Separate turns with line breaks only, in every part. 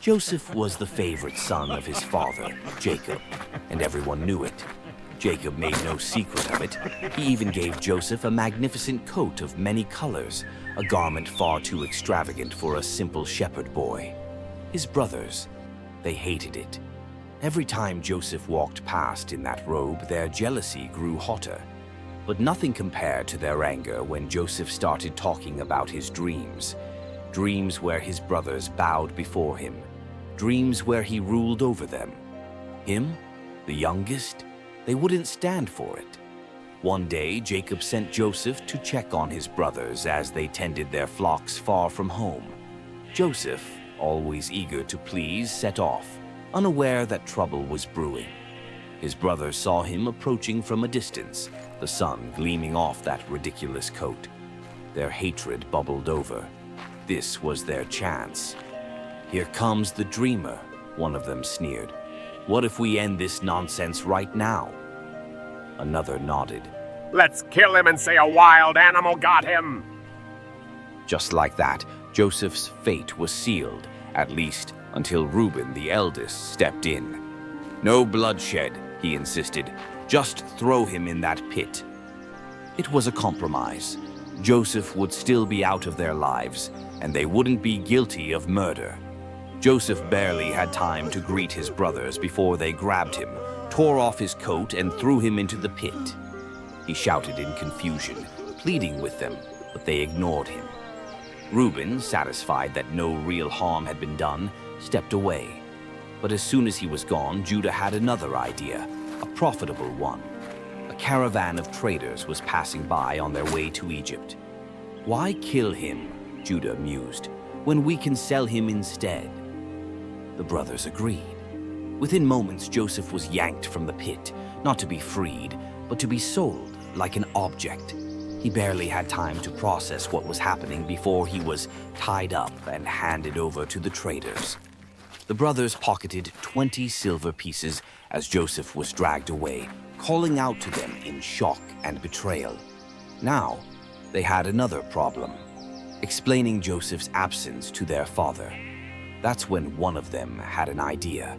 Joseph was the favorite son of his father, Jacob, and everyone knew it. Jacob made no secret of it. He even gave Joseph a magnificent coat of many colors, a garment far too extravagant for a simple shepherd boy. His brothers, they hated it. Every time Joseph walked past in that robe, their jealousy grew hotter. But nothing compared to their anger when Joseph started talking about his dreams. Dreams where his brothers bowed before him. Dreams where he ruled over them. Him, the youngest, they wouldn't stand for it. One day, Jacob sent Joseph to check on his brothers as they tended their flocks far from home. Joseph, always eager to please, set off, unaware that trouble was brewing. His brothers saw him approaching from a distance, the sun gleaming off that ridiculous coat. Their hatred bubbled over. This was their chance. "Here comes the dreamer," one of them sneered. "What if we end this nonsense right now?" Another nodded.
"Let's kill him and say a wild animal got him."
Just like that, Joseph's fate was sealed, at least until Reuben, the eldest, stepped in. "No bloodshed," he insisted. "Just throw him in that pit." It was a compromise. Joseph would still be out of their lives, and they wouldn't be guilty of murder. Joseph barely had time to greet his brothers before they grabbed him, tore off his coat, and threw him into the pit. He shouted in confusion, pleading with them, but they ignored him. Reuben, satisfied that no real harm had been done, stepped away. But as soon as he was gone, Judah had another idea, a profitable one. A caravan of traders was passing by on their way to Egypt. "Why kill him," Judah mused, "when we can sell him instead?" The brothers agreed. Within moments, Joseph was yanked from the pit, not to be freed, but to be sold like an object. He barely had time to process what was happening before he was tied up and handed over to the traders. The brothers pocketed 20 silver pieces as Joseph was dragged away, calling out to them in shock and betrayal. Now, they had another problem: explaining Joseph's absence to their father. That's when one of them had an idea.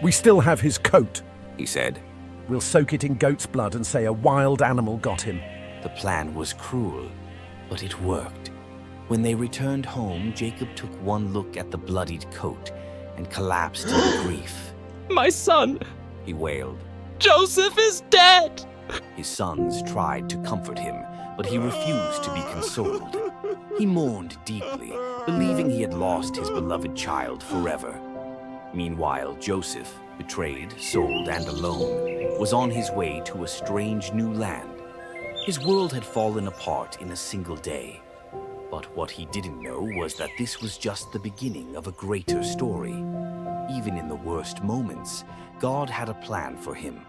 "We still have his coat,"
he said.
"We'll soak it in goat's blood and say a wild animal got him."
The plan was cruel, but it worked. When they returned home, Jacob took one look at the bloodied coat and collapsed in grief.
"My son!"
he wailed.
"Joseph is dead!"
His sons tried to comfort him, but he refused to be consoled. He mourned deeply, believing he had lost his beloved child forever. Meanwhile, Joseph, betrayed, sold, and alone, was on his way to a strange new land. His world had fallen apart in a single day. But what he didn't know was that this was just the beginning of a greater story. Even in the worst moments, God had a plan for him.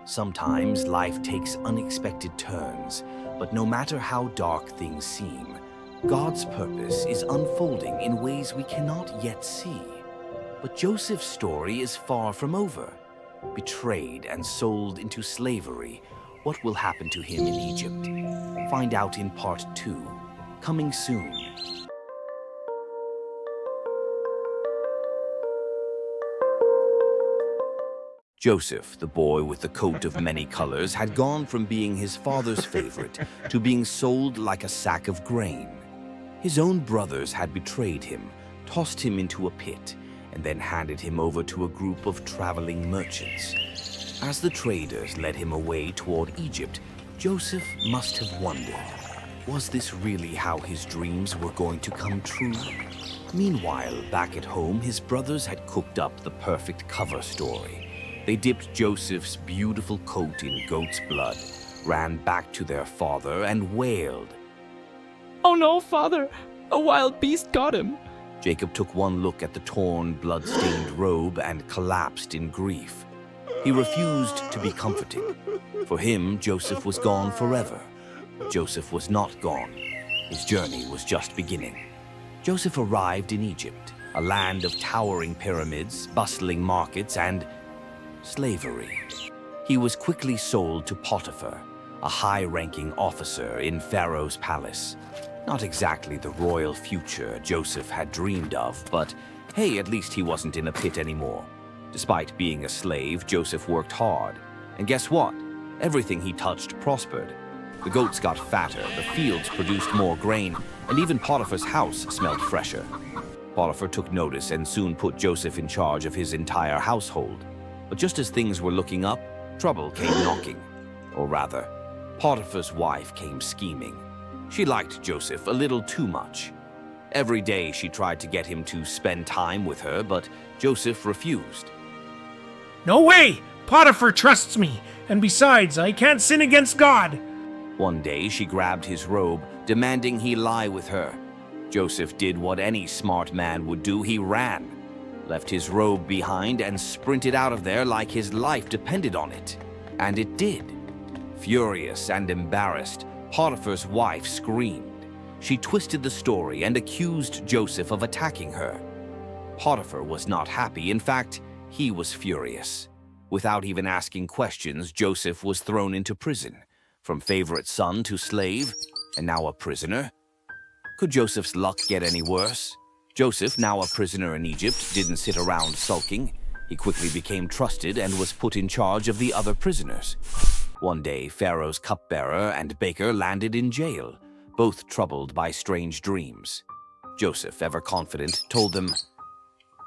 Sometimes life takes unexpected turns, but no matter how dark things seem, God's purpose is unfolding in ways we cannot yet see. But Joseph's story is far from over. Betrayed and sold into slavery, what will happen to him in Egypt? Find out in part 2, coming soon. Joseph, the boy with the coat of many colors, had gone from being his father's favorite to being sold like a sack of grain. His own brothers had betrayed him, tossed him into a pit, and then handed him over to a group of traveling merchants. As the traders led him away toward Egypt, Joseph must have wondered, was this really how his dreams were going to come true? Meanwhile, back at home, his brothers had cooked up the perfect cover story. They dipped Joseph's beautiful coat in goat's blood, ran back to their father, and wailed.
"Oh no, father! A wild beast got him!"
Jacob took one look at the torn, blood-stained robe and collapsed in grief. He refused to be comforted. For him, Joseph was gone forever. Joseph was not gone. His journey was just beginning. Joseph arrived in Egypt, a land of towering pyramids, bustling markets, and slavery. He was quickly sold to Potiphar, a high-ranking officer in Pharaoh's palace. Not exactly the royal future Joseph had dreamed of, but Hey, at least he wasn't in a pit anymore. Despite being a slave, Joseph worked hard. And guess what? Everything he touched prospered. The goats got fatter, the fields produced more grain, and even Potiphar's house smelled fresher. Potiphar took notice and soon put Joseph in charge of his entire household. But just as things were looking up, trouble came knocking. Or rather, Potiphar's wife came scheming. She liked Joseph a little too much. Every day she tried to get him to spend time with her, but Joseph refused.
No way! Potiphar trusts me, and besides, I can't sin against God.
One day she grabbed his robe, demanding he lie with her. Joseph did what any smart man would do. He ran, left his robe behind, and sprinted out of there like his life depended on it. And it did. Furious and embarrassed, Potiphar's wife screamed. She twisted the story and accused Joseph of attacking her. Potiphar was not happy. In fact, he was furious. Without even asking questions, Joseph was thrown into prison. From favorite son to slave, and now a prisoner. Could Joseph's luck get any worse? Joseph, now a prisoner in Egypt, didn't sit around sulking. He quickly became trusted and was put in charge of the other prisoners. One day, Pharaoh's cupbearer and baker landed in jail, both troubled by strange dreams. Joseph, ever confident, told them,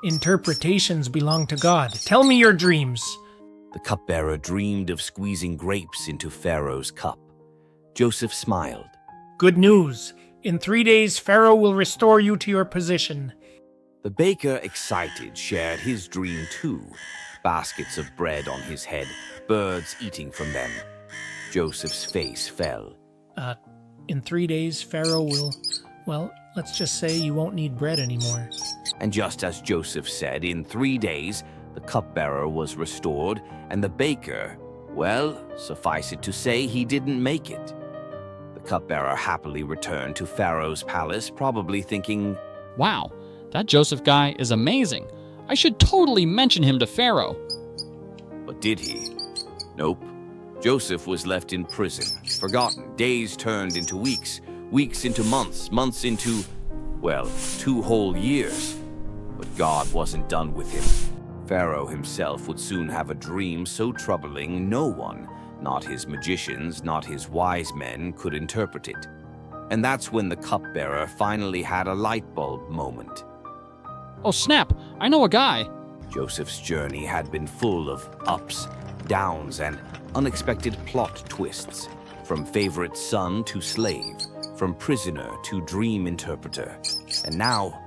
Interpretations belong to God. Tell me your dreams.
The cupbearer dreamed of squeezing grapes into Pharaoh's cup. Joseph smiled.
Good news. In 3 days, Pharaoh will restore you to your position.
The baker, excited, shared his dream too. Baskets of bread on his head, birds eating from them. Joseph's face fell.
In 3 days, Pharaoh will... Well, let's just say you won't need bread anymore.
And just as Joseph said, in 3 days, the cupbearer was restored, and the baker, well, suffice it to say, he didn't make it. The cupbearer happily returned to Pharaoh's palace, probably thinking,
Wow, that Joseph guy is amazing. I should totally mention him to Pharaoh.
But did he? Nope. Joseph was left in prison, forgotten. Days turned into weeks, weeks into months, months into, well, 2 whole years. But God wasn't done with him. Pharaoh himself would soon have a dream so troubling no one, not his magicians, not his wise men, could interpret it. And that's when the cupbearer finally had a light bulb moment.
Oh snap, I know a guy.
Joseph's journey had been full of ups, downs, and unexpected plot twists. From favorite son to slave, from prisoner to dream interpreter. And now,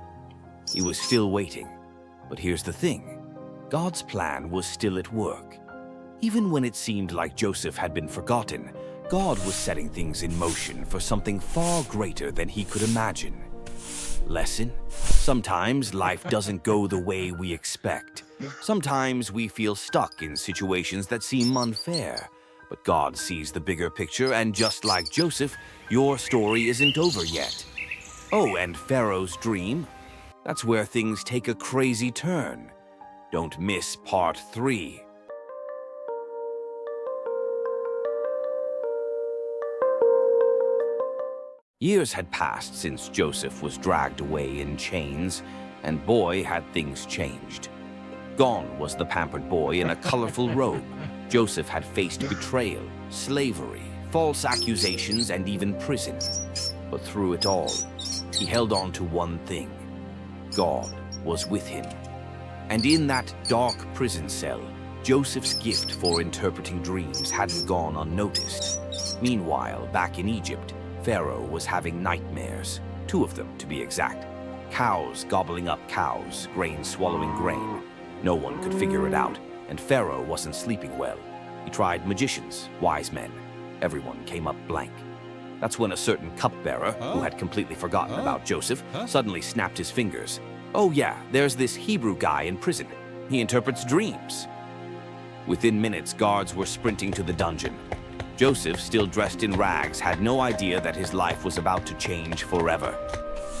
he was still waiting. But here's the thing. God's plan was still at work. Even when it seemed like Joseph had been forgotten, God was setting things in motion for something far greater than he could imagine. Lesson? Sometimes life doesn't go the way we expect. Sometimes we feel stuck in situations that seem unfair. But God sees the bigger picture, and just like Joseph, your story isn't over yet. Oh, and Pharaoh's dream? That's where things take a crazy turn. Don't miss part 3. Years had passed since Joseph was dragged away in chains, and boy, had things changed. Gone was the pampered boy in a colorful robe. Joseph had faced betrayal, slavery, false accusations, and even prison. But through it all, he held on to one thing. God was with him. And in that dark prison cell, Joseph's gift for interpreting dreams hadn't gone unnoticed. Meanwhile, back in Egypt, Pharaoh was having nightmares. 2 of them, to be exact. Cows gobbling up cows, grain swallowing grain. No one could figure it out, and Pharaoh wasn't sleeping well. He tried magicians, wise men. Everyone came up blank. That's when a certain cupbearer, who had completely forgotten about Joseph, suddenly snapped his fingers. Oh yeah, there's this Hebrew guy in prison. He interprets dreams. Within minutes, guards were sprinting to the dungeon. Joseph, still dressed in rags, had no idea that his life was about to change forever.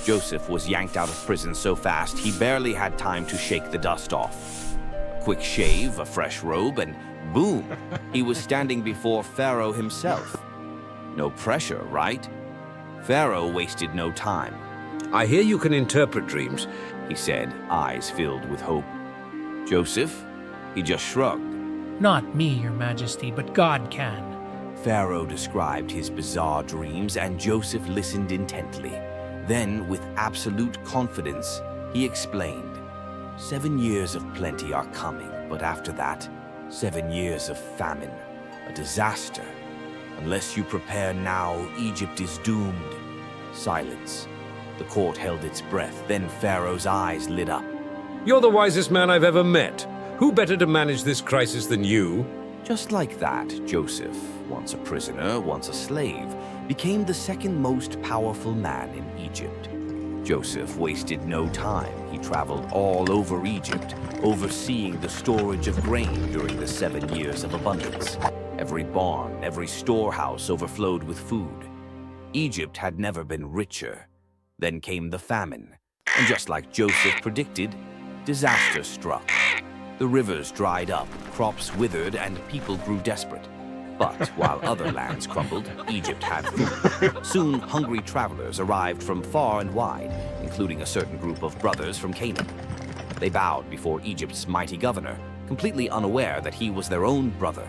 Joseph was yanked out of prison so fast he barely had time to shake the dust off. Quick shave, a fresh robe, and boom, he was standing before Pharaoh himself. No pressure, right? Pharaoh wasted no time.
I hear you can interpret dreams.
he said, eyes filled with hope. Joseph? He just shrugged.
Not me, Your Majesty, but God can.
Pharaoh described his bizarre dreams, and Joseph listened intently. Then, with absolute confidence, he explained, 7 years of plenty are coming, but after that, 7 years of famine, a disaster. Unless you prepare now, Egypt is doomed. Silence. The court held its breath, then Pharaoh's eyes lit up.
You're the wisest man I've ever met. Who better to manage this crisis than you?
Just like that, Joseph, once a prisoner, once a slave, became the second most powerful man in Egypt. Joseph wasted no time. He traveled all over Egypt, overseeing the storage of grain during the 7 years of abundance. Every barn, every storehouse overflowed with food. Egypt had never been richer. Then came the famine, and just like Joseph predicted, disaster struck. The rivers dried up, crops withered, and people grew desperate. But while other lands crumbled, Egypt had food. Soon, hungry travelers arrived from far and wide, including a certain group of brothers from Canaan. They bowed before Egypt's mighty governor, completely unaware that he was their own brother.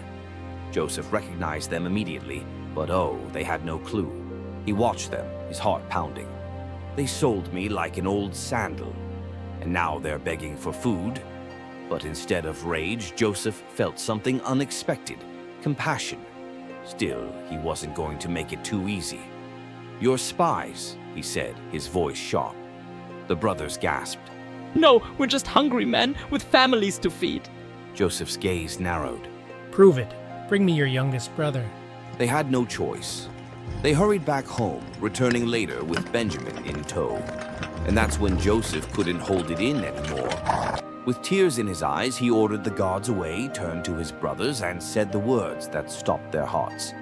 Joseph recognized them immediately, but oh, they had no clue. He watched them, his heart pounding. They sold me like an old sandal, and now they're begging for food. But instead of rage, Joseph felt something unexpected. Compassion. Still, he wasn't going to make it too easy. "You're spies," he said, his voice sharp. The brothers gasped.
No, we're just hungry men with families to feed.
Joseph's gaze narrowed.
Prove it. Bring me your youngest brother.
They had no choice. They hurried back home, returning later with Benjamin in tow. And that's when Joseph couldn't hold it in anymore. With tears in his eyes, he ordered the guards away, turned to his brothers, and said the words that stopped their hearts.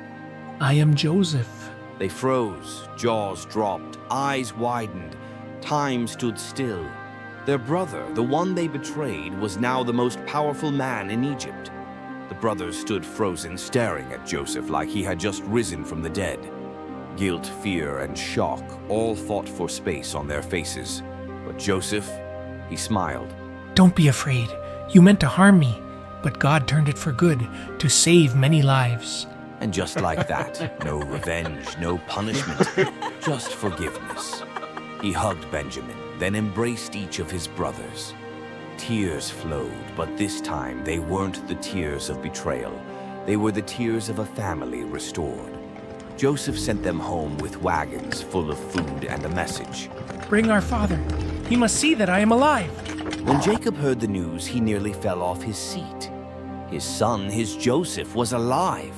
I am Joseph.
They froze, jaws dropped, eyes widened. Time stood still. Their brother, the one they betrayed, was now the most powerful man in Egypt. The brothers stood frozen, staring at Joseph like he had just risen from the dead. Guilt, fear, and shock all fought for space on their faces. But Joseph, he smiled.
Don't be afraid. You meant to harm me, but God turned it for good, to save many lives.
And just like that, no revenge, no punishment, just forgiveness. He hugged Benjamin, then embraced each of his brothers. Tears flowed, but this time they weren't the tears of betrayal. They were the tears of a family restored. Joseph sent them home with wagons full of food and a message.
Bring our father. He must see that I am alive.
When Jacob heard the news, he nearly fell off his seat. His son, his Joseph, was alive.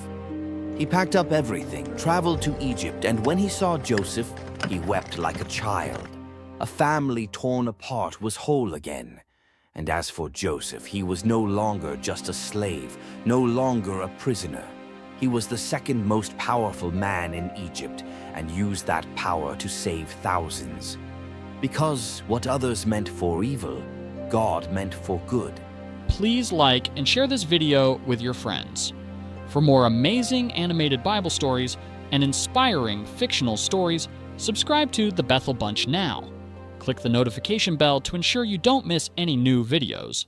He packed up everything, traveled to Egypt, and when he saw Joseph, he wept like a child. A family torn apart was whole again. And as for Joseph, he was no longer just a slave, no longer a prisoner. He was the second most powerful man in Egypt and used that power to save thousands. Because what others meant for evil, God meant for good.
Please like and share this video with your friends. For more amazing animated Bible stories and inspiring fictional stories, subscribe to the Bethel Bunch now. Click the notification bell to ensure you don't miss any new videos.